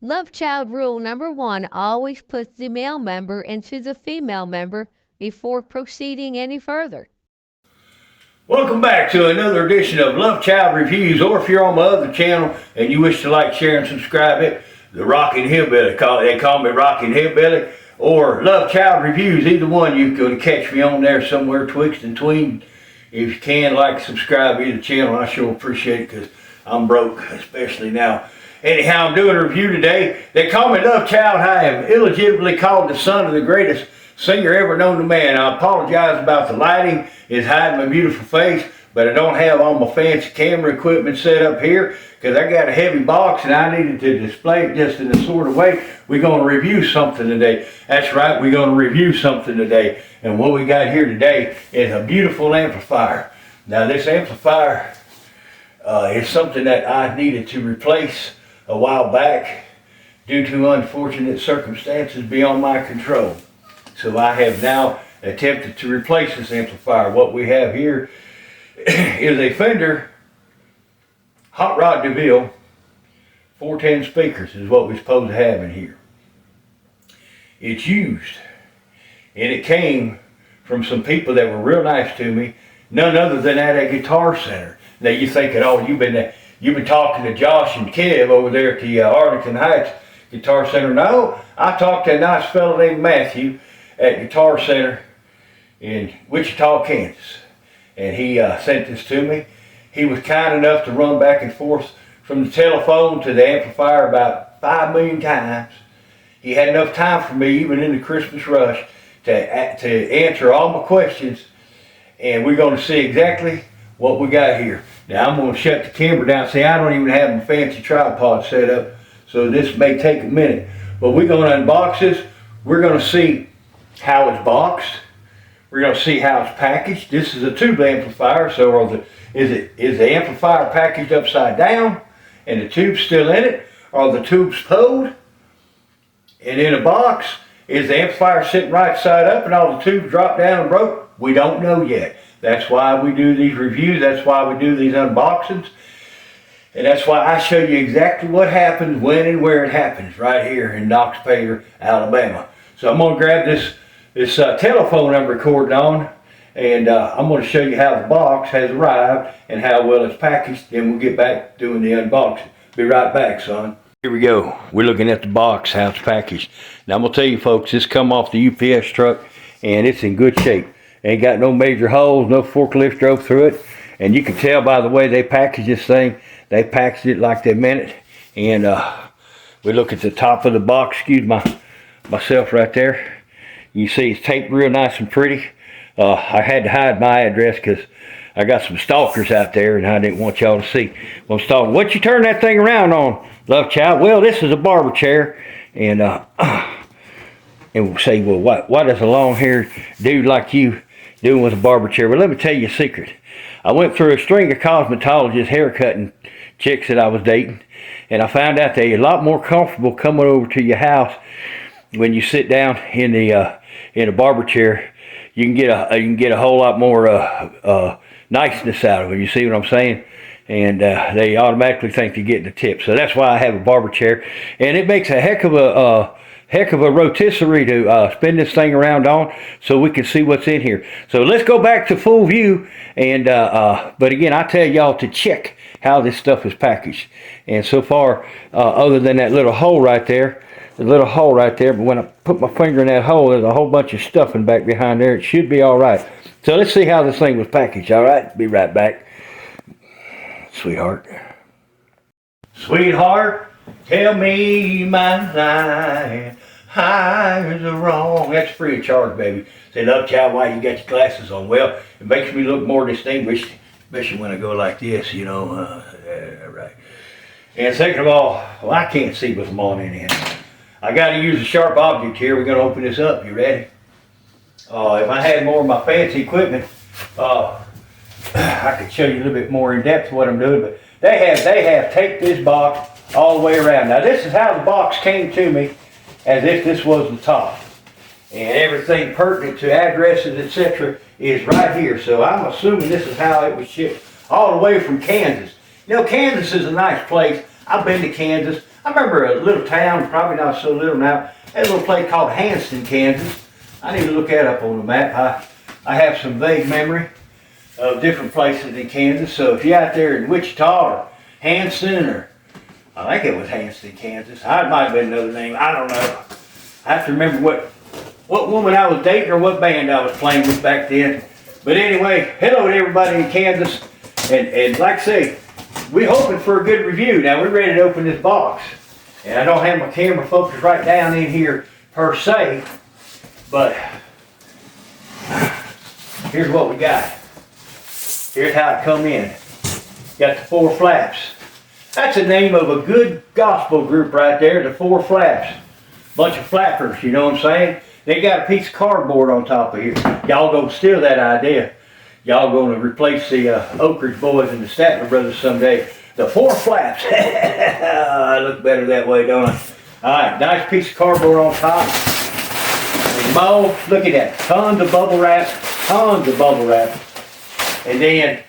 Love child rule number 1 always puts the male member into the female member before proceeding any further. Welcome back to another edition of Love Child Reviews, or if you're on my other channel and you wish to like, share, and subscribe it, the Rockin' Hillbilly. They call me Rockin' Hillbilly, or Love Child Reviews. Either one, you can catch me on there somewhere twixt and tween. If you can, like, subscribe to the channel, I sure appreciate it because I'm broke, especially now. Anyhow, I'm doing a review today. They call me Love Child. I am illegitimately called the son of the greatest singer ever known to man. I apologize about the lighting. It's hiding my beautiful face, but I don't have all my fancy camera equipment set up here because I got a heavy box and I needed to display it just in a sort of way. We're going to review something today. That's right, we're going to review something today. And what we got here today is a beautiful amplifier. Now this amplifier is something that I needed to replace a while back due to unfortunate circumstances beyond my control. So I have now attempted to replace this amplifier. What we have here is a Fender Hot Rod DeVille 410 speakers is what we're supposed to have in here. It's used, and it came from some people that were real nice to me, none other than at a Guitar Center. Now you're thinking, oh, you've been talking to Josh and Kev over there at the Arlington Heights Guitar Center. No, I talked to a nice fellow named Matthew at Guitar Center in Wichita, Kansas, and he sent this to me. He was kind enough to run back and forth from the telephone to the amplifier about 5 million times. He had enough time for me, even in the Christmas rush, to answer all my questions, and we're going to see exactly what we got here. Now I'm going to shut the camera down. See, I don't even have my fancy tripod set up, so this may take a minute, but we're going to unbox this. We're going to see how it's boxed. We're going to see how it's packaged. This is a tube amplifier, so is the amplifier packaged upside down and the tube's still in it? Are the tubes pulled? And in a box, is the amplifier sitting right side up and all the tubes dropped down and broke? We don't know yet. That's why we do these reviews. That's why we do these unboxings. And that's why I show you exactly what happens, when and where it happens, right here in Knoxville, Alabama. So I'm going to grab this telephone I'm recording on, and I'm going to show you how the box has arrived and how well it's packaged. Then we'll get back doing the unboxing. Be right back, son. Here we go. We're looking at the box, how it's packaged. Now I'm going to tell you folks, this come off the UPS truck and it's in good shape. Ain't got no major holes, no forklift drove through it. And you can tell by the way they package this thing, they packaged it like they meant it. And we look at the top of the box, excuse myself right there. You see it's taped real nice and pretty. I had to hide my address because I got some stalkers out there and I didn't want y'all to see. Well, stalker, what you turn that thing around on, Love Child? Well, this is a barber chair. And we'll say, well, what does a long-haired dude like you doing with a barber chair? Well, let me tell you a secret. I went through a string of cosmetologists, haircutting chicks that I was dating, and I found out they're a lot more comfortable coming over to your house when you sit down in a barber chair. You can get a whole lot more niceness out of it. You see what I'm saying? And they automatically think you're getting a tip. So that's why I have a barber chair, and it makes a heck of a rotisserie to spin this thing around on so we can see what's in here. So let's go back to full view, and but again, I tell y'all to check how this stuff is packaged. And so far, other than that little hole right there, but when I put my finger in that hole, there's a whole bunch of stuffing back behind there. It should be all right. So let's see how this thing was packaged. All right, be right back. Sweetheart, tell me my lie. Highs are wrong. That's free of charge, baby. Say, Love Child, why you got your glasses on? Well, it makes me look more distinguished, especially when I go like this, you know. Right. And second of all, well, I can't see with them on in here. I got to use a sharp object here. We're going to open this up. You ready? If I had more of my fancy equipment, I could show you a little bit more in depth what I'm doing. But they have taped this box all the way around. Now this is how the box came to me, as if this was the top. And everything pertinent to addresses, etc., is right here. So I'm assuming this is how it was shipped all the way from Kansas. You know, Kansas is a nice place. I've been to Kansas. I remember a little town, probably not so little now, had a little place called Hanston, Kansas. I need to look that up on the map. I have some vague memory of different places in Kansas. So if you're out there in Wichita or Hanston, or I think it was Hanston, Kansas. I might have been another name. I don't know. I have to remember what woman I was dating or what band I was playing with back then. But anyway, hello to everybody in Kansas. And like I say, we're hoping for a good review. Now we're ready to open this box. And I don't have my camera focused right down in here per se. But here's what we got. Here's how it come in. Got the 4 flaps. That's the name of a good gospel group right there, the 4 flaps. Bunch of flappers, you know what I'm saying? They got a piece of cardboard on top of here. Y'all gonna steal that idea. Y'all gonna replace the Oak Ridge Boys and the Statler Brothers someday. The 4 flaps. I look better that way, don't I? Alright, nice piece of cardboard on top. Oh, look at that. Tons of bubble wrap. Tons of bubble wrap. And then,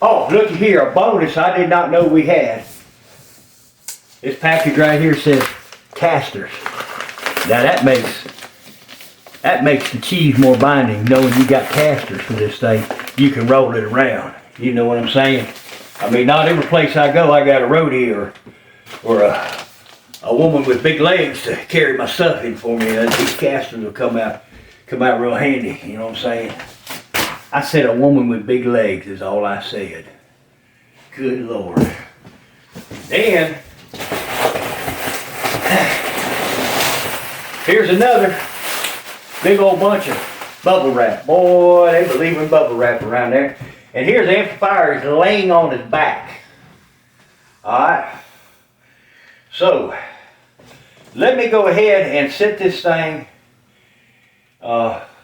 oh, looky here, a bonus I did not know we had. This package right here says casters. Now that makes the cheese more binding, knowing you got casters for this thing. You can roll it around. You know what I'm saying? I mean, not every place I go, I got a roadie or a woman with big legs to carry my stuff in for me. These casters will come out real handy. You know what I'm saying? I said a woman with big legs is all I said. Good Lord. Then, here's another big old bunch of bubble wrap. Boy, they believe in bubble wrap around there. And here's the amplifier is laying on his back. Alright. So, let me go ahead and set this thing.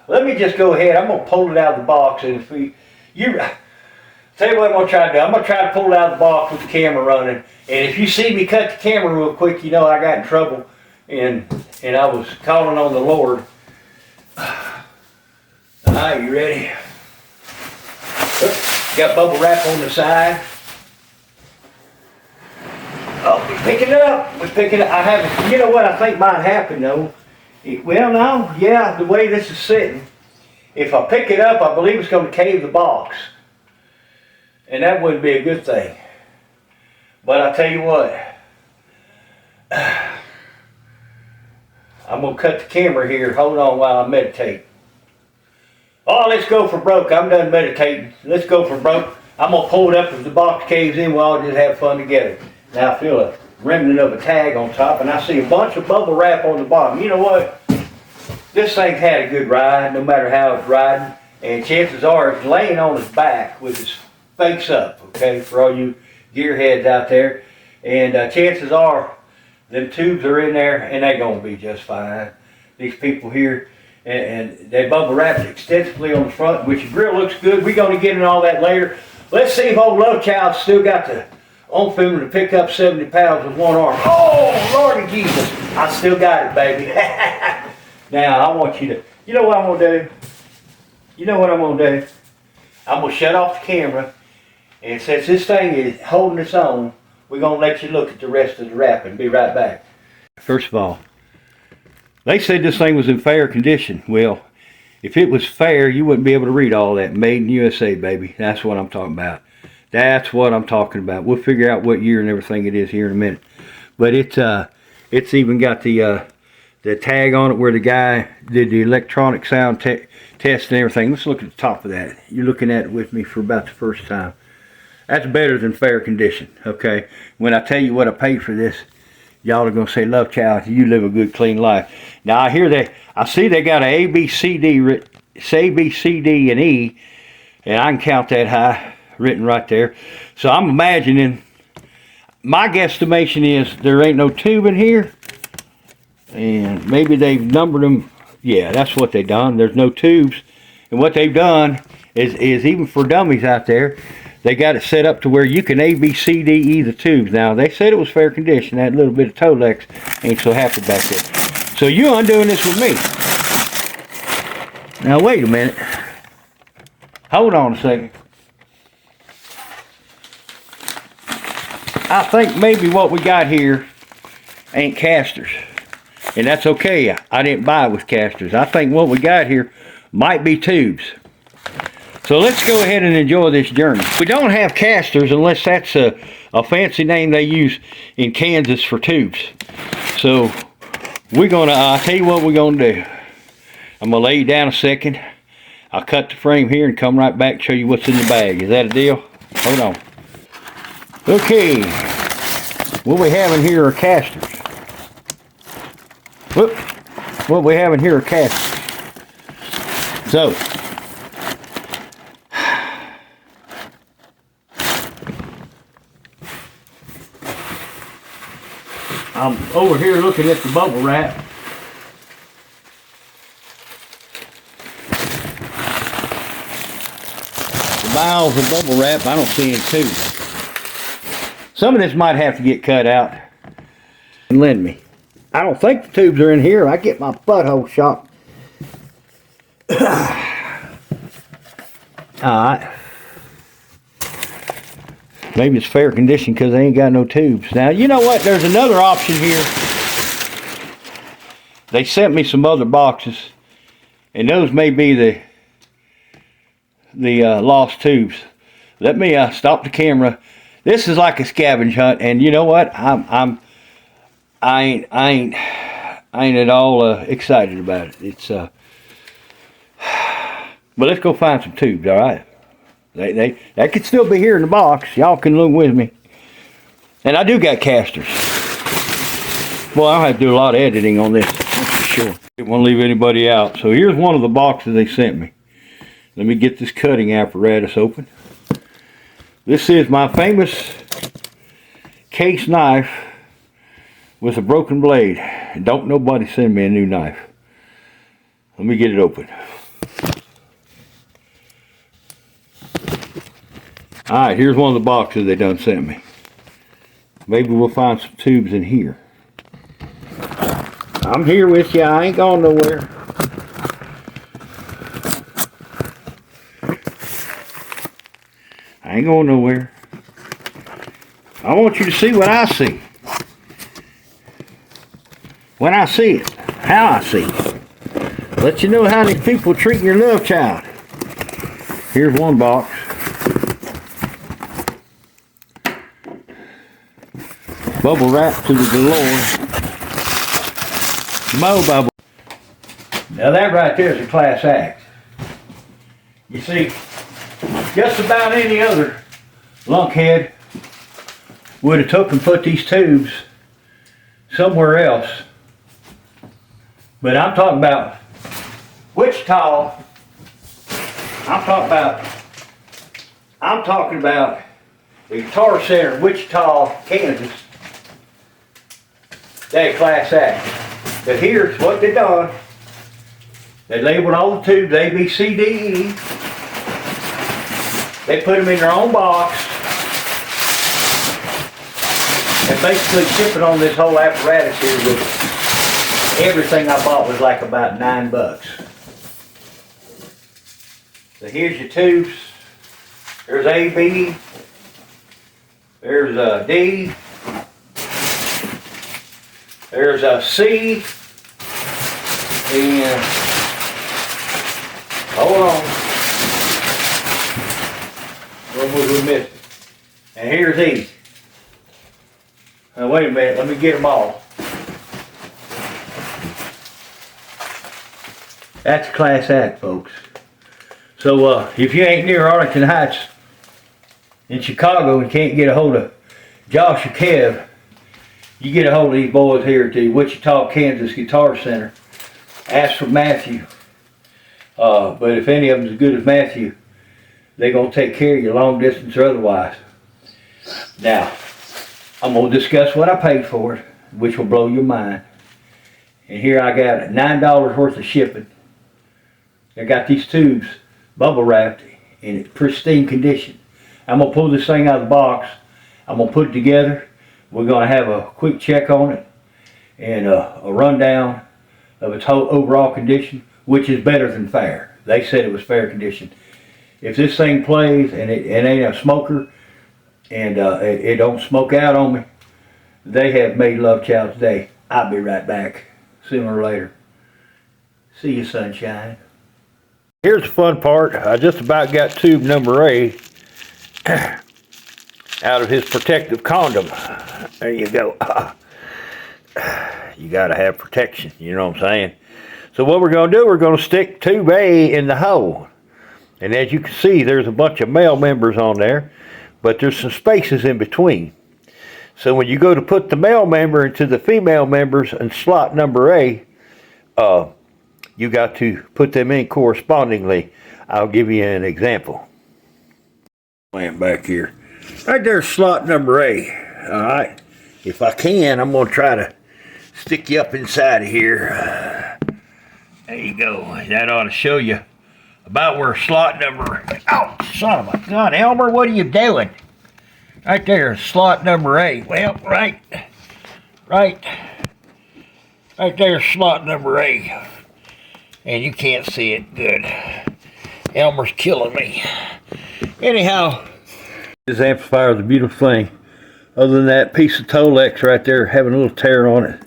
Let me just go ahead. I'm going to pull it out of the box. And if tell you what I'm going to try to do. I'm going to try to pull it out of the box with the camera running. And if you see me cut the camera real quick, you know I got in trouble. And I was calling on the Lord. Alright, you ready? Got bubble wrap on the side. Oh, we pick it up. We pick it up. I haven't. You know what I think might happen though? Well, no. Yeah, the way this is sitting. If I pick it up, I believe it's going to cave the box. And that wouldn't be a good thing. But I tell you what. I'm going to cut the camera here. Hold on while I meditate. Oh, let's go for broke. I'm done meditating. Let's go for broke. I'm going to pull it up if the box caves in. We'll all just have fun together. Now I feel a remnant of a tag on top, and I see a bunch of bubble wrap on the bottom. You know what? This thing's had a good ride, no matter how it's riding. And chances are it's laying on his back with his face up, okay, for all you gearheads out there. And chances are them tubes are in there, and they're going to be just fine. These people here, and they bubble wrapped extensively on the front, which the grill looks good. We're going to get into all that later. Let's see if old Love Child still got the on-film to pick up 70 pounds with one arm. Oh, Lordy Jesus. I still got it, baby. Now, I want you to, you know what I'm going to do? You know what I'm going to do? I'm going to shut off the camera, and since this thing is holding its own, we're going to let you look at the rest of the wrapping. Be right back. First of all, they said this thing was in fair condition. Well, if it was fair, you wouldn't be able to read all that. Made in USA, baby. That's what I'm talking about. That's what I'm talking about. We'll figure out what year and everything it is here in a minute. But it's even got the tag on it where the guy did the electronic sound test and everything. Let's look at the top of that. You're looking at it with me for about the first time. That's better than fair condition, okay? When I tell you what I paid for this, y'all are going to say, Love Child, you live a good, clean life. Now, I see they got an A, B, C, D, A, B, C, D, and E, and I can count that high, written right there. So I'm imagining, my guesstimation is there ain't no tube in here, and maybe they've numbered them. Yeah, that's what they done. There's no tubes, and what they've done is even for dummies out there, they got it set up to where you can A, B, C, D, E the tubes. Now, they said it was fair condition. That little bit of Tolex ain't so happy back there. So you're undoing this with me. Now, wait a minute. Hold on a second. I think maybe what we got here ain't casters. And that's okay. I didn't buy it with casters. I think what we got here might be tubes. So let's go ahead and enjoy this journey. We don't have casters unless that's a fancy name they use in Kansas for tubes. So I'll tell you what we're gonna do. I'm gonna lay you down a second. I'll cut the frame here and come right back and show you what's in the bag. Is that a deal? Hold on. Okay. What we have in here are casters. Whoop. What we have in here are casters. So, I'm over here looking at the bubble wrap. The miles of bubble wrap, I don't see any tubes. Some of this might have to get cut out and lend me. I don't think the tubes are in here. I get my butthole shot. Alright. Maybe it's fair condition because they ain't got no tubes. Now, you know what? There's another option here. They sent me some other boxes. And those may be the lost tubes. Let me stop the camera. This is like a scavenge hunt. And you know what? I ain't at all excited about it. It's but let's go find some tubes, all right? That could still be here in the box. Y'all can look with me. And I do got casters. Boy, I'll have to do a lot of editing on this, that's for sure. Didn't want to leave anybody out. So here's one of the boxes they sent me. Let me get this cutting apparatus open. This is my famous case knife with a broken blade. And don't nobody send me a new knife. Let me get it open. Alright, here's one of the boxes they done sent me. Maybe we'll find some tubes in here. I'm here with you. I ain't going nowhere. I ain't going nowhere. I want you to see what I see. When I see it. How I see it. Let you know how these people treat your love child. Here's one box. Bubble wrap to the galore. Mo bubble. Now that right there is a class act. You see, just about any other lunkhead would have took and put these tubes somewhere else. But I'm talking about Wichita. I'm talking about the Guitar Center in Wichita, Kansas. They class act. But here's what they done. They labeled all the tubes A, B, C, D, E. They put them in their own box. And basically shipping on this whole apparatus here with everything I bought was like about $9. So here's your tubes. There's A, B. There's D. There's a C. And hold on. What was we missing? And here's E. Now wait a minute, let me get them all. That's class act, folks. So if you ain't near Arlington Heights in Chicago and can't get a hold of Josh or Kev, you get a hold of these boys here at the Wichita, Kansas Guitar Center. Ask for Matthew. But if any of them is as good as Matthew, they're going to take care of you long distance or otherwise. Now, I'm going to discuss what I paid for it, which will blow your mind. And here I got $9 worth of shipping. I got these tubes bubble wrapped in pristine condition. I'm going to pull this thing out of the box. I'm going to put it together. We're going to have a quick check on it and a rundown of its whole overall condition, which is better than fair. They said it was fair condition. If this thing plays and it ain't a smoker and it don't smoke out on me, they have made Love Child's day. I'll be right back. Sooner or later. See you, sunshine. Here's the fun part. I just about got tube number A out of his protective condom. There you go. You gotta have protection, you know what I'm saying? So what we're gonna do, we're gonna stick tube A in the hole. And as you can see, there's a bunch of male members on there, but there's some spaces in between. So when you go to put the male member into the female members in slot number A, you got to put them in correspondingly. I'll give you an example. Laying back here. Right there's slot number A. Alright. If I can, I'm going to try to stick you up inside of here. There you go. That ought to show you about where slot number... Oh, son of a gun. Elmer, what are you doing? Right there, slot number A. Well, right there's slot number A. And you can't see it good. Elmer's killing me. Anyhow, this amplifier is a beautiful thing. Other than that piece of Tolex right there having a little tear on it,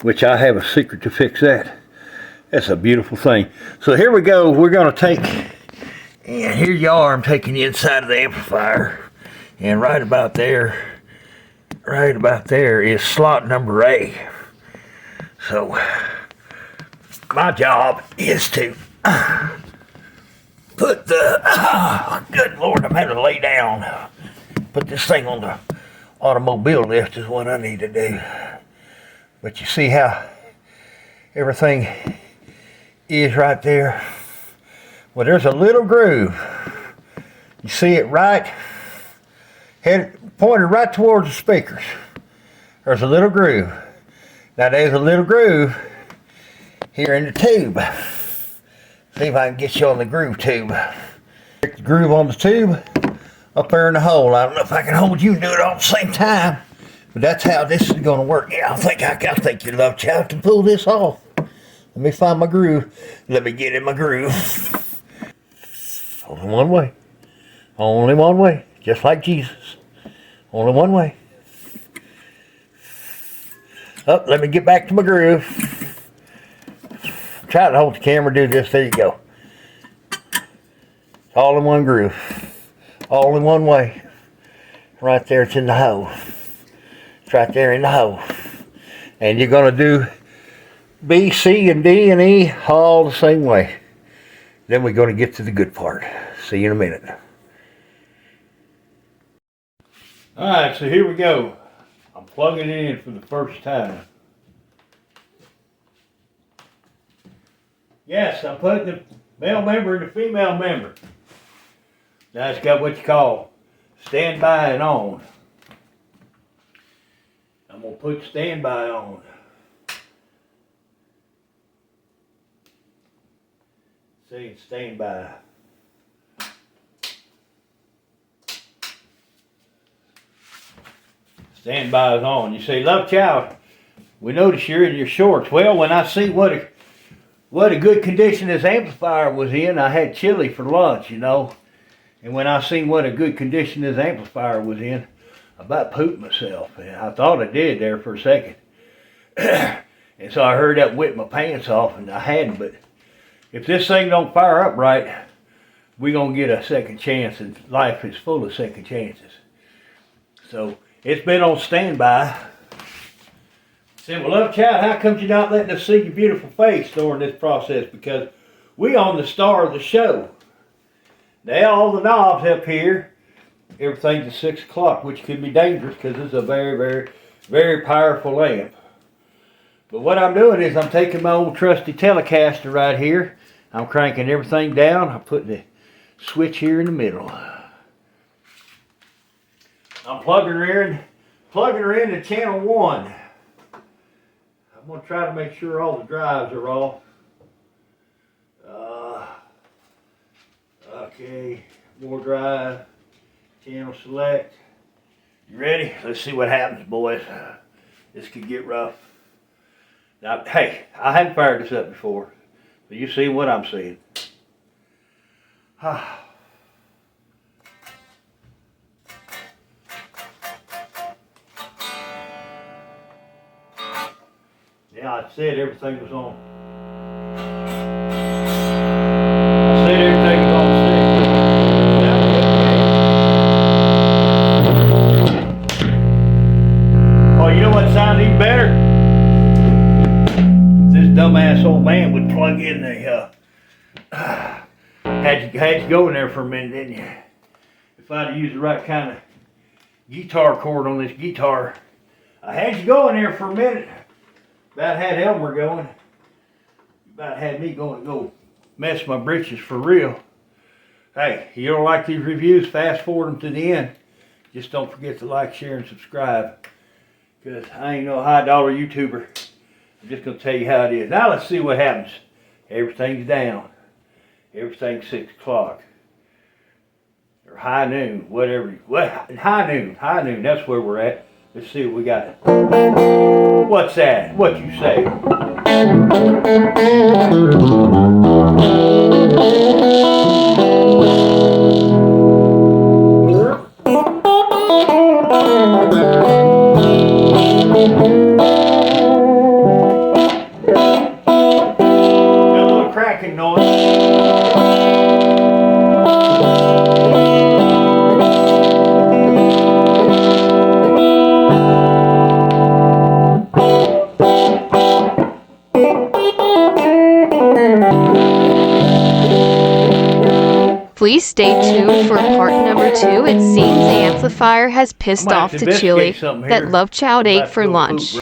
which I have a secret to fix that. That's a beautiful thing. So here we go. We're going to take, and here you are. I'm taking you inside of the amplifier. And right about there is slot number A. So my job is to put the, good Lord, I'm having to lay down. Put this thing on the automobile lift is what I need to do. But you see how everything is right there? Well, there's a little groove. You see it right? Head pointed right towards the speakers. There's a little groove. Now there's a little groove here in the tube. See if I can get you on the groove tube. Stick the groove on the tube up there in the hole. I don't know if I can hold you and do it all at the same time, but that's how this is going to work. Yeah, I think your Love Child can pull this off. Let me find my groove. Let me get in my groove. Only one way. Only one way. Just like Jesus. Only one way. Oh, let me get back to my groove. Try to hold the camera, do this. There you go. All in one groove. All in one way. Right there, it's in the hole. It's right there in the hole. And you're going to do B, C, and D, and E all the same way. Then we're going to get to the good part. See you in a minute. Alright, so here we go. I'm plugging it in for the first time. Yes, I'm putting the male member and the female member. Now it's got what you call standby and on. I'm going to put standby on. Saying standby. Standby is on. You say, Love Child, we notice you're in your shorts. Well, when I see what a good condition this amplifier was in, I had chili for lunch, you know. And when I seen what a good condition this amplifier was in, I about pooped myself. And I thought I did there for a second. And so I hurried up and whipped my pants off, and I hadn't. But if this thing don't fire up right, we're going to get a second chance, and life is full of second chances. So it's been on standby. Said, well, Love Child, how come you're not letting us see your beautiful face during this process? Because we on the star of the show. Now all the knobs up here, everything's at 6 o'clock, which could be dangerous because it's a very, very, very powerful lamp. But what I'm doing is I'm taking my old trusty Telecaster right here. I'm cranking everything down. I'm putting the switch here in the middle. I'm plugging her into channel 1. I'm going to try to make sure all the drives are off. Okay, more drive, channel select. You ready? Let's see what happens, boys. This could get rough. Now, hey, I haven't fired this up before, but you see what I'm seeing. Yeah, I said everything was on. I said everything was on six. Oh, you know what sounds even better? This dumbass old man would plug in the had you go in there for a minute, didn't you? If I'd used the right kind of guitar chord on this guitar, I had you go in there for a minute. About had Elmer going. About had me going to go mess my britches for real. Hey, you don't like these reviews, fast forward them to the end. Just don't forget to like, share, and subscribe. Because I ain't no high dollar YouTuber. I'm just going to tell you how it is. Now let's see what happens. Everything's down. Everything's 6 o'clock. Or high noon, whatever. High noon, that's where we're at. Let's see what we got. What's that? What you say? Got a little cracking noise. Please stay tuned for part number 2. It seems the amplifier has pissed off the chili that Love Child ate for lunch.